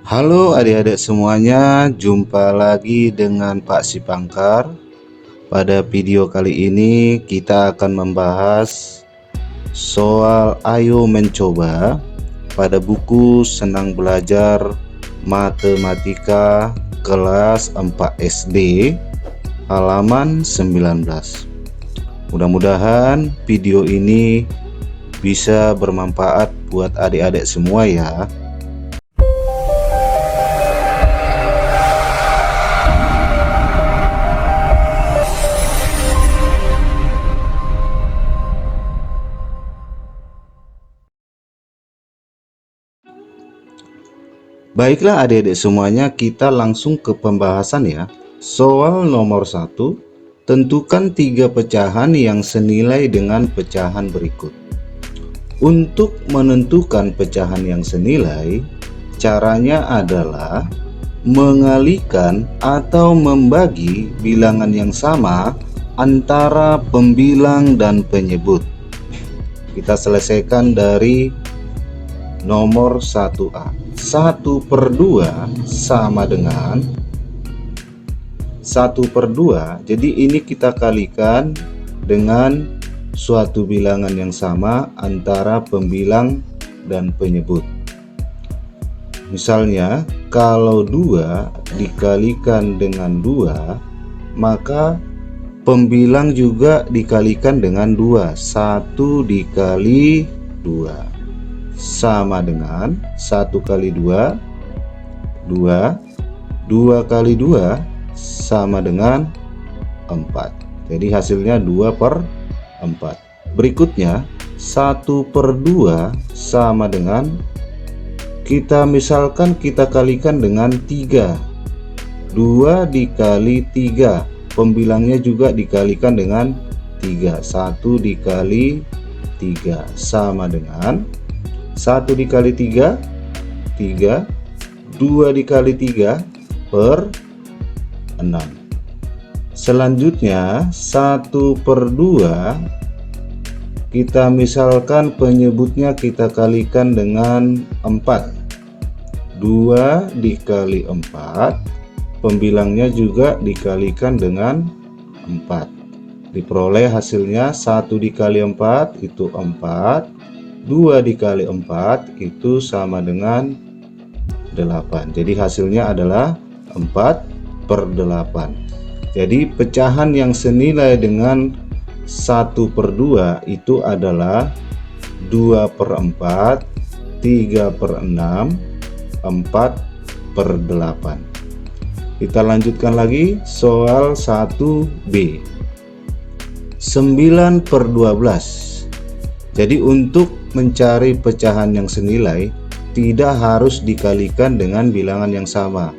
Halo adik-adik semuanya, jumpa lagi dengan Pak Sipangkar. Pada video kali ini kita akan membahas soal Ayo Mencoba pada buku Senang Belajar Matematika kelas 4 SD halaman 19. Mudah-mudahan video ini bisa bermanfaat buat adik-adik semua ya. Baiklah adik-adik semuanya, kita langsung ke pembahasan ya. Soal nomor 1, tentukan 3 pecahan yang senilai dengan pecahan berikut. Untuk menentukan pecahan yang senilai, caranya adalah mengalihkan atau membagi bilangan yang sama antara pembilang dan penyebut. Kita selesaikan dari nomor 1A. 1/2 sama dengan 1/2. Jadi ini kita kalikan dengan suatu bilangan yang sama antara pembilang dan penyebut. Misalnya kalau 2 dikalikan dengan 2, maka pembilang juga dikalikan dengan 2. 1 dikali 2 sama dengan 1 kali 2, 2. 2 kali 2 sama dengan 4. Jadi hasilnya 2/4. Berikutnya 1/2 sama dengan, kita misalkan kita kalikan dengan 3. 2 dikali 3, pembilangnya juga dikalikan dengan 3. 1 dikali 3 sama dengan 1 dikali 3, 3. 2 dikali 3 per 6. Selanjutnya 1/2, kita misalkan penyebutnya kita kalikan dengan 4. 2 dikali 4, pembilangnya juga dikalikan dengan 4. Diperoleh hasilnya 1 dikali 4 itu 4. 2 dikali 4 itu sama dengan 8. Jadi hasilnya adalah 4/8. Jadi pecahan yang senilai dengan 1/2 itu adalah 2/4, 3/6, 4/8. Kita lanjutkan lagi soal 1B. 9/12. Jadi untuk mencari pecahan yang senilai tidak harus dikalikan dengan bilangan yang sama.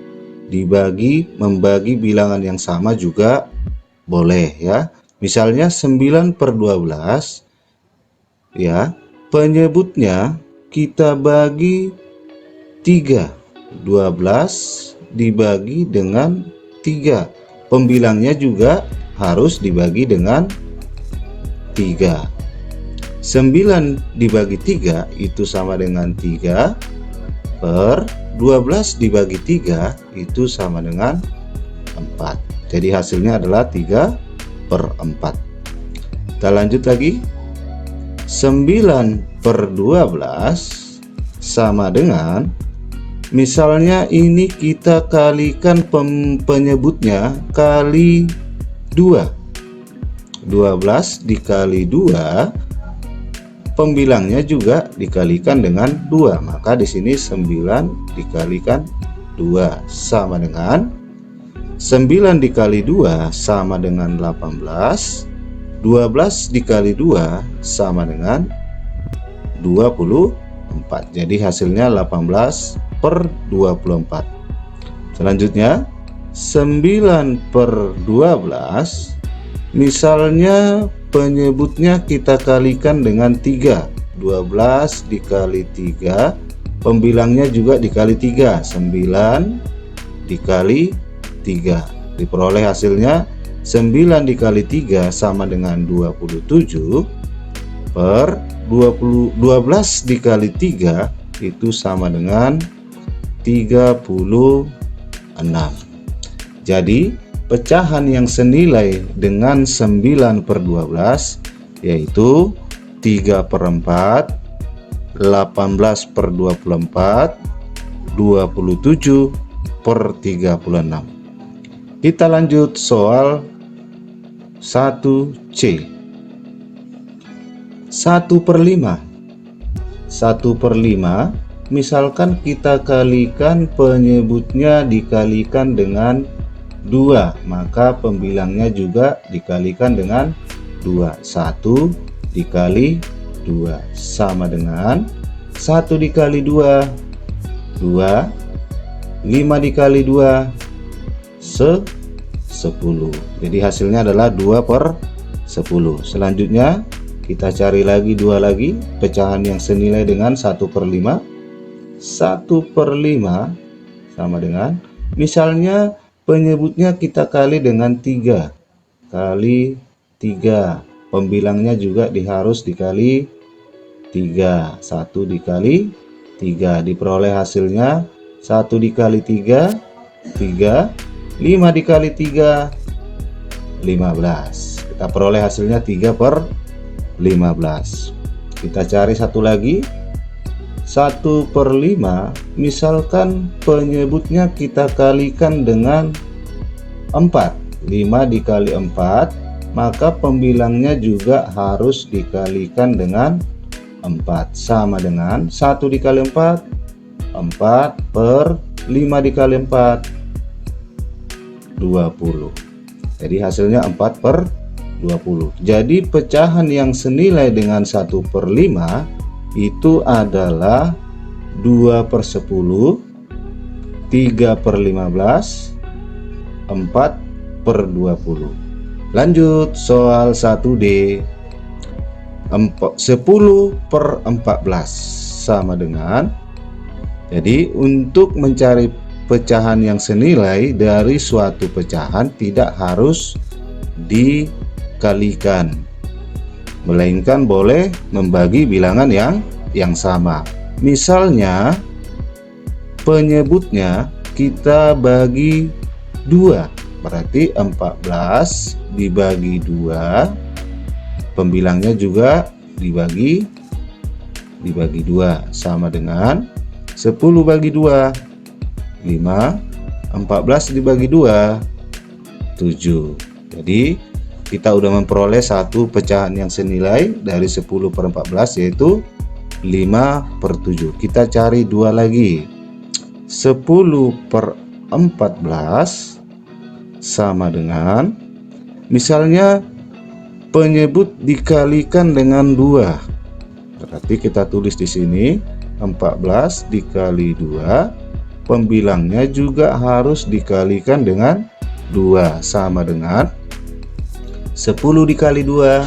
Membagi bilangan yang sama juga boleh ya. Misalnya 9/12 ya, penyebutnya kita bagi 3. 12 dibagi dengan 3. Pembilangnya juga harus dibagi dengan 3. 9 dibagi 3 itu sama dengan 3 per 12 dibagi 3 itu sama dengan 4. Jadi hasilnya adalah 3/4. Kita lanjut lagi. 9/12 sama dengan, misalnya ini kita kalikan penyebutnya kali 2. 12 dikali 2, pembilangnya juga dikalikan dengan 2. Maka di sini 9 dikalikan 2 sama dengan 9 dikali 2 sama dengan 18. 12 dikali 2 sama dengan 24. Jadi hasilnya 18/24. Selanjutnya 9/12, misalnya penyebutnya kita kalikan dengan 3. 12 dikali 3, pembilangnya juga dikali 3. 9 dikali 3. Diperoleh hasilnya 9 dikali 3 sama dengan 27 per 12 dikali 3 itu sama dengan 36. Jadi pecahan yang senilai dengan 9/12 yaitu 3/4, 18/24, 27/36. Kita lanjut soal 1C. 1/5. 1/5 misalkan kita kalikan penyebutnya dikalikan dengan 2, maka pembilangnya juga dikalikan dengan 2. 1 dikali 2 sama dengan 1 dikali 2, 2, 5 dikali 2, 10. Jadi hasilnya adalah 2/10. Selanjutnya kita cari lagi 2 lagi, pecahan yang senilai dengan 1/5. 1/5 sama dengan, misalnya penyebutnya kita kali dengan 3 kali 3, pembilangnya juga harus dikali 3. 1 dikali 3, diperoleh hasilnya 1 dikali 3, 3, 5 dikali 3, 15. Kita peroleh hasilnya 3/15. Kita cari satu lagi, 1/5 misalkan penyebutnya kita kalikan dengan 4. 5 dikali 4, maka pembilangnya juga harus dikalikan dengan 4 sama dengan 1 dikali 4, 4/5 dikali 4, 20. Jadi hasilnya 4/20. Jadi pecahan yang senilai dengan 1/5 itu adalah 2/10, 3/15, 4/20. Lanjut soal 1D. 10/14 sama dengan, jadi untuk mencari pecahan yang senilai dari suatu pecahan tidak harus dikalikan, melainkan boleh membagi bilangan yang sama. Misalnya penyebutnya kita bagi 2, berarti 14 dibagi 2, pembilangnya juga dibagi 2 sama dengan 10 bagi 2, 5, 14 dibagi 2, 7. Jadi kita udah memperoleh satu pecahan yang senilai dari 10/14 yaitu 5/7. Kita cari 2 lagi. 10/14 sama dengan, misalnya penyebut dikalikan dengan 2. Berarti kita tulis di sini 14 dikali 2, pembilangnya juga harus dikalikan dengan 2 sama dengan 10 dikali 2,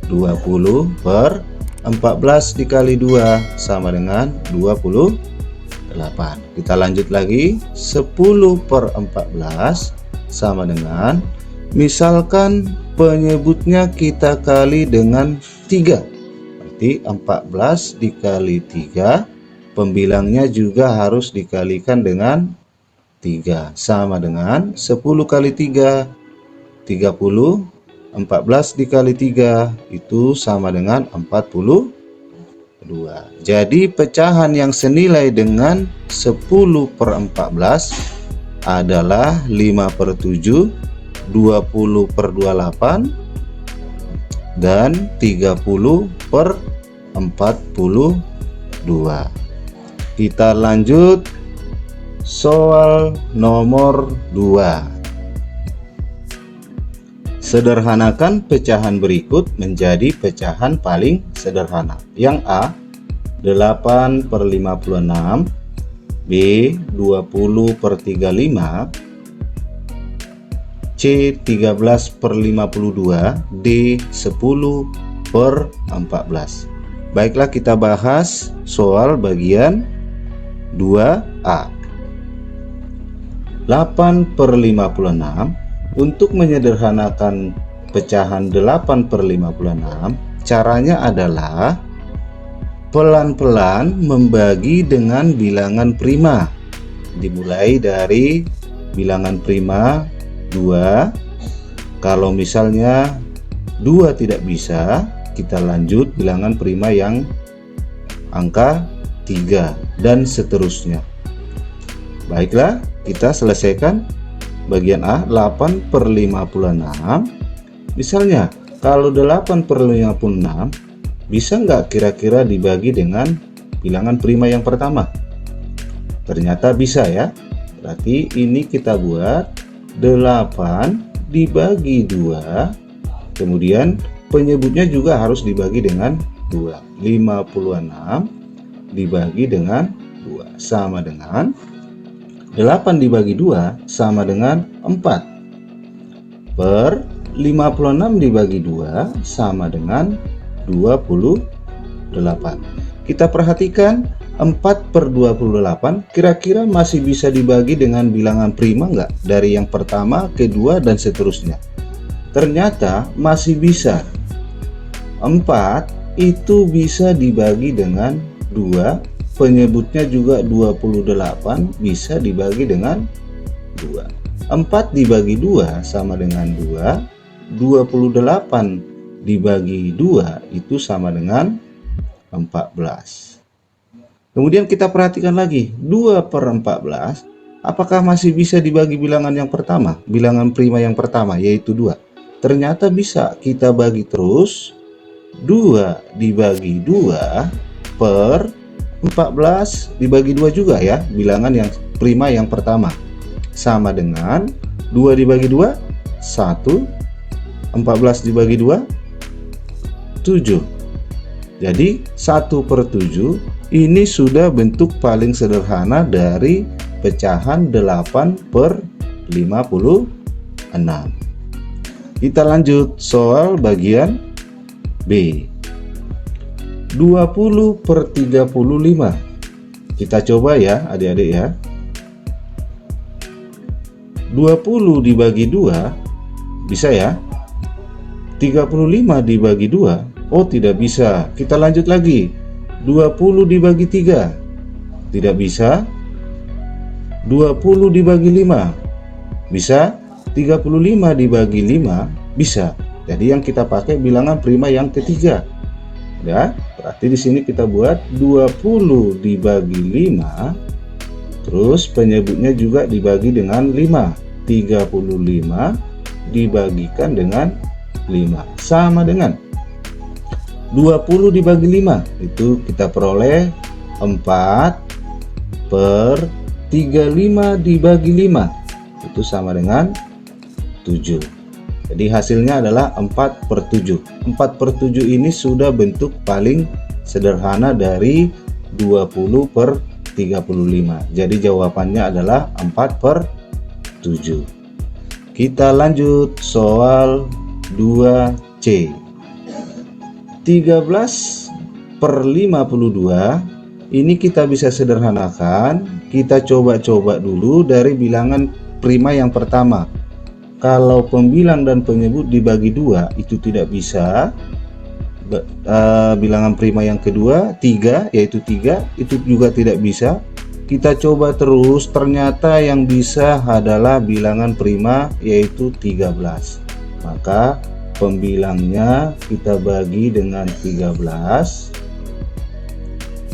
20/14 dikali 2 sama dengan 28. Kita lanjut lagi, 10/14 sama dengan, misalkan penyebutnya kita kali dengan 3, berarti 14 dikali 3, pembilangnya juga harus dikalikan dengan 3 sama dengan 10 kali 3, 30, 14 dikali 3 itu sama dengan 42. Jadi pecahan yang senilai dengan 10/14 adalah 5/7, 20/28, dan 30/42. Kita lanjut soal nomor 2. Sederhanakan pecahan berikut menjadi pecahan paling sederhana. Yang A 8/56, B 20/35, C 13/52, D 10/14. Baiklah, kita bahas soal bagian 2A. 8/56. Untuk menyederhanakan pecahan 8/56, caranya adalah pelan-pelan membagi dengan bilangan prima. dimulai dari bilangan prima 2. Kalau misalnya 2 tidak bisa, kita lanjut bilangan prima yang angka 3 dan seterusnya. Baiklah, kita selesaikan bagian A. 8/56. Misalnya kalau 8/56 bisa nggak kira-kira dibagi dengan bilangan prima yang pertama? Ternyata bisa ya. Berarti ini kita buat 8 dibagi 2, kemudian penyebutnya juga harus dibagi dengan 2. 56 dibagi dengan 2 sama dengan 8 dibagi 2 sama dengan 4 per 56 dibagi 2 sama dengan 28. Kita perhatikan 4/28 kira-kira masih bisa dibagi dengan bilangan prima nggak? Dari yang pertama, kedua, dan seterusnya. Ternyata masih bisa. 4 itu bisa dibagi dengan 2, penyebutnya juga 28 bisa dibagi dengan 2. 4 dibagi 2 sama dengan 2, 28 dibagi 2 itu sama dengan 14. Kemudian kita perhatikan lagi 2/14, apakah masih bisa dibagi bilangan yang pertama, bilangan prima yang pertama yaitu 2? Ternyata bisa. Kita bagi terus, 2 dibagi 2 per 14 dibagi 2 juga ya, bilangan yang prima yang pertama, sama dengan 2 dibagi 2 1, 14 dibagi 2 7. Jadi 1/7 ini sudah bentuk paling sederhana dari pecahan 8/56. Kita lanjut soal bagian B. 20/35. Kita coba ya adik-adik ya. 20 dibagi 2 bisa ya. 35 dibagi 2, oh tidak bisa. Kita lanjut lagi. 20 dibagi 3 tidak bisa. 20 dibagi 5 bisa. 35 dibagi 5 bisa. Jadi yang kita pakai bilangan prima yang ketiga ya. Berarti di sini kita buat 20 dibagi 5, terus penyebutnya juga dibagi dengan 5. 35 dibagikan dengan 5 sama dengan 20 dibagi 5, itu kita peroleh 4/35 dibagi 5, itu sama dengan 7. Jadi hasilnya adalah 4/7. 4/7 ini sudah bentuk paling sederhana dari 20/35. Jadi jawabannya adalah 4/7. Kita lanjut soal 2C. 13/52 ini kita bisa sederhanakan. Kita coba-coba dulu dari bilangan prima yang pertama. Kalau pembilang dan penyebut dibagi 2 itu tidak bisa. Bilangan prima yang kedua 3, yaitu 3, itu juga tidak bisa. Kita coba terus, ternyata yang bisa adalah bilangan prima yaitu 13. Maka pembilangnya kita bagi dengan 13,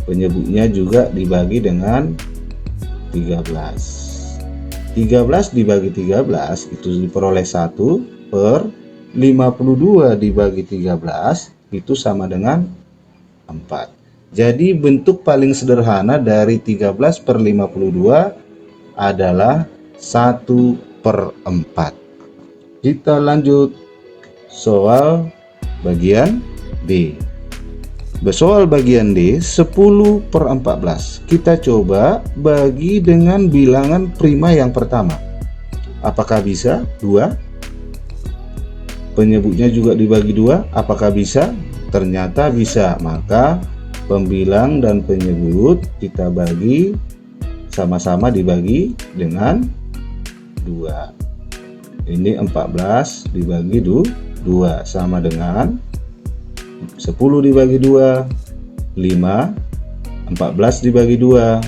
penyebutnya juga dibagi dengan 13. 13 dibagi 13 itu diperoleh 1/52 dibagi 13 itu sama dengan 4. Jadi bentuk paling sederhana dari 13/52 adalah 1/4. Kita lanjut soal bagian D. Soal bagian D 10/14. Kita coba bagi dengan bilangan prima yang pertama. Apakah bisa? 2. Penyebutnya juga dibagi 2. Apakah bisa? Ternyata bisa. Maka pembilang dan penyebut kita bagi sama-sama dibagi dengan 2. Ini 14 dibagi 2 sama dengan 10 dibagi 2 5, 14 dibagi 2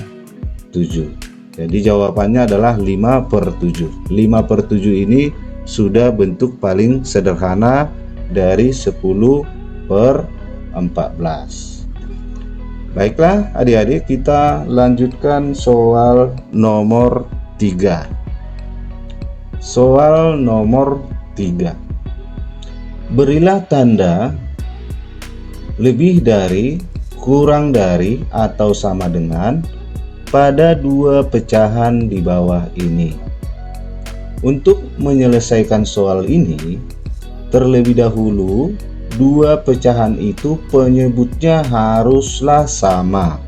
7. Jadi jawabannya adalah 5/7. 5/7 ini sudah bentuk paling sederhana dari 10/14. Baiklah adik-adik, kita lanjutkan soal nomor 3. Soal nomor 3. Berilah tanda lebih dari, kurang dari, atau sama dengan pada dua pecahan di bawah ini. Untuk menyelesaikan soal ini, terlebih dahulu dua pecahan itu penyebutnya haruslah sama.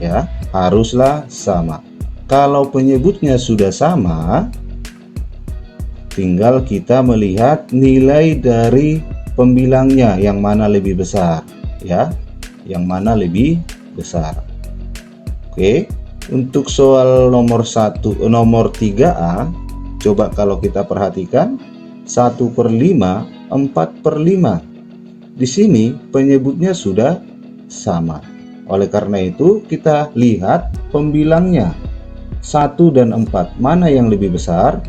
Ya, haruslah sama. Kalau penyebutnya sudah sama, tinggal kita melihat nilai dari pembilangnya yang mana lebih besar, ya. Yang mana lebih besar. Oke, untuk soal nomor 3A, coba kalau kita perhatikan 1/5, 4/5. Di sini penyebutnya sudah sama. Oleh karena itu kita lihat pembilangnya 1 dan 4. Mana yang lebih besar?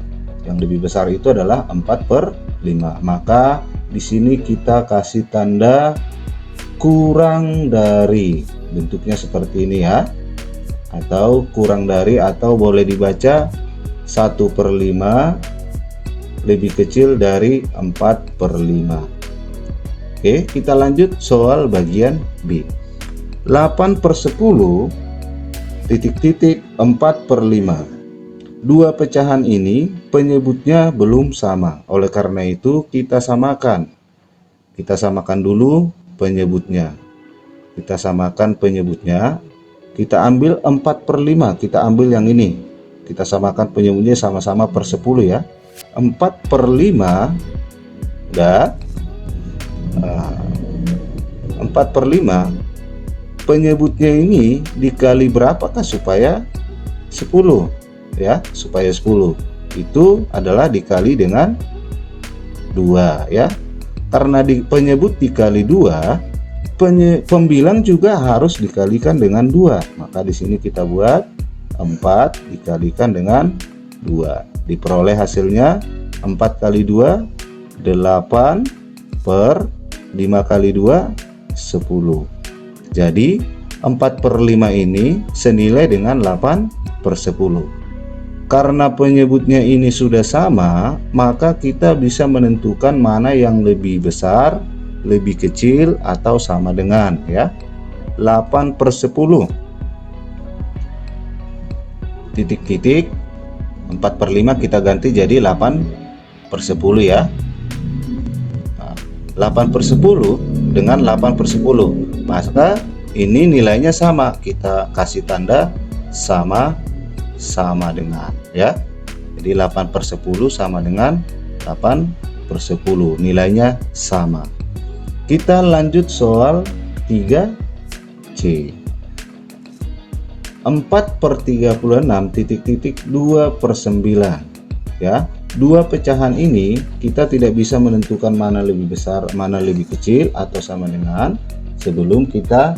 Yang lebih besar itu adalah 4/5. Maka di sini kita kasih tanda kurang dari. Bentuknya seperti ini ya. Atau kurang dari, atau boleh dibaca 1/5 lebih kecil dari 4/5. Oke, kita lanjut soal bagian B. 8/10 titik-titik 4/5. Dua pecahan ini penyebutnya belum sama. Oleh karena itu kita samakan. Kita samakan dulu penyebutnya. Kita samakan penyebutnya. Kita ambil 4/5. Kita ambil yang ini. Kita samakan penyebutnya sama-sama per 10 ya. 4/5 dan 4/5 penyebutnya ini dikali berapakah supaya 10 ya, supaya 10 itu adalah dikali dengan 2 ya. Karena penyebut dikali 2, pembilang juga harus dikalikan dengan 2. Maka di sini kita buat 4 dikalikan dengan 2. Diperoleh hasilnya 4 kali 2 8 per 5 kali 2 10. Jadi 4/5 ini senilai dengan 8/10. Karena penyebutnya ini sudah sama, maka kita bisa menentukan mana yang lebih besar, lebih kecil, atau sama dengan ya. 8/10 titik-titik 4/5 kita ganti jadi 8/10 ya. 8/10 dengan 8/10, maka ini nilainya sama. Kita kasih tanda sama dengan ya. Jadi 8/10 sama dengan 8/10, nilainya sama. Kita lanjut soal 3C. 4/36 titik-titik 2/9 ya. Dua pecahan ini kita tidak bisa menentukan mana lebih besar, mana lebih kecil, atau sama dengan sebelum kita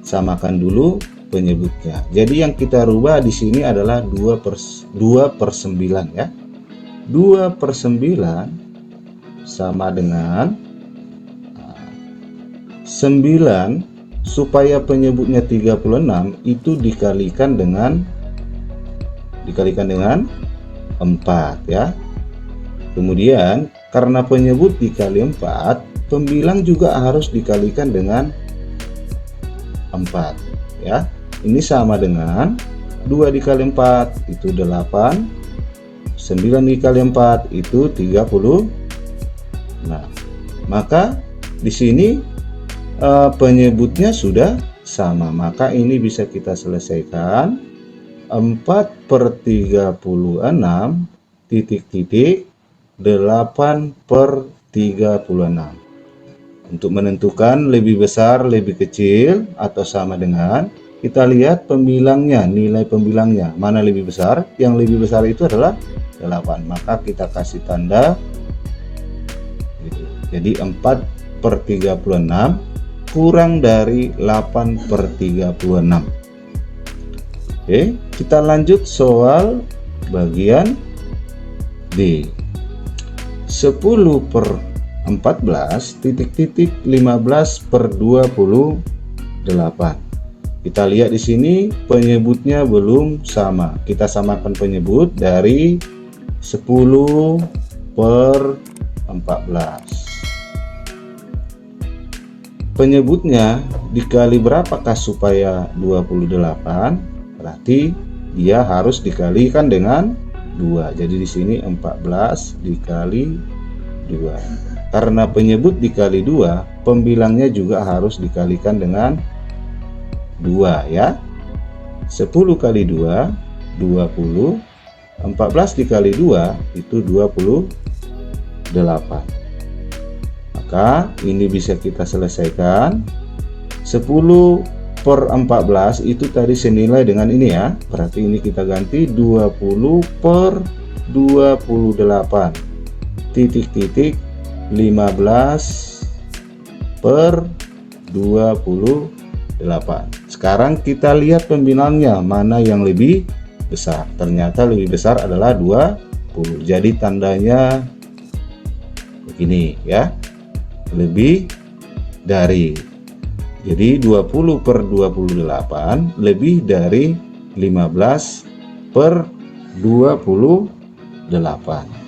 samakan dulu penyebutnya. Jadi yang kita rubah di sini adalah 2/9 ya. 2/9 sama dengan 9, supaya penyebutnya 36 itu dikalikan dengan 4 ya. Kemudian karena penyebut dikali 4, pembilang juga harus dikalikan dengan 4 ya. Ini sama dengan 2 dikali 4 itu 8, 9 dikali 4 itu 30. Nah, maka di sini penyebutnya sudah sama, maka ini bisa kita selesaikan 4/36 titik-titik 8/36. Untuk menentukan lebih besar, lebih kecil, atau sama dengan, kita lihat pembilangnya, nilai pembilangnya mana lebih besar. Yang lebih besar itu adalah 8, maka kita kasih tanda gitu. Jadi 4/36 kurang dari 8/36. Oke, kita lanjut soal bagian D. 10 per 14 titik-titik 15 per 28. Kita lihat di sini penyebutnya belum sama. Kita samakan penyebut dari 10 per 14. Penyebutnya dikali berapakah supaya 28? Berarti dia harus dikalikan dengan 2. Jadi di sini 14 dikali 2. Karena penyebut dikali 2, pembilangnya juga harus dikalikan dengan 2 ya. 10 kali 2 20. 14 dikali 2 itu 28. Maka ini bisa kita selesaikan. 10 per 14 itu tadi senilai dengan ini ya. Berarti ini kita ganti 20 per 28 titik-titik 15 per 28. Sekarang kita lihat pembilangnya mana yang lebih besar. Ternyata lebih besar adalah 20. Jadi tandanya begini ya. Lebih dari. Jadi 20 per 28 lebih dari 15 per 28.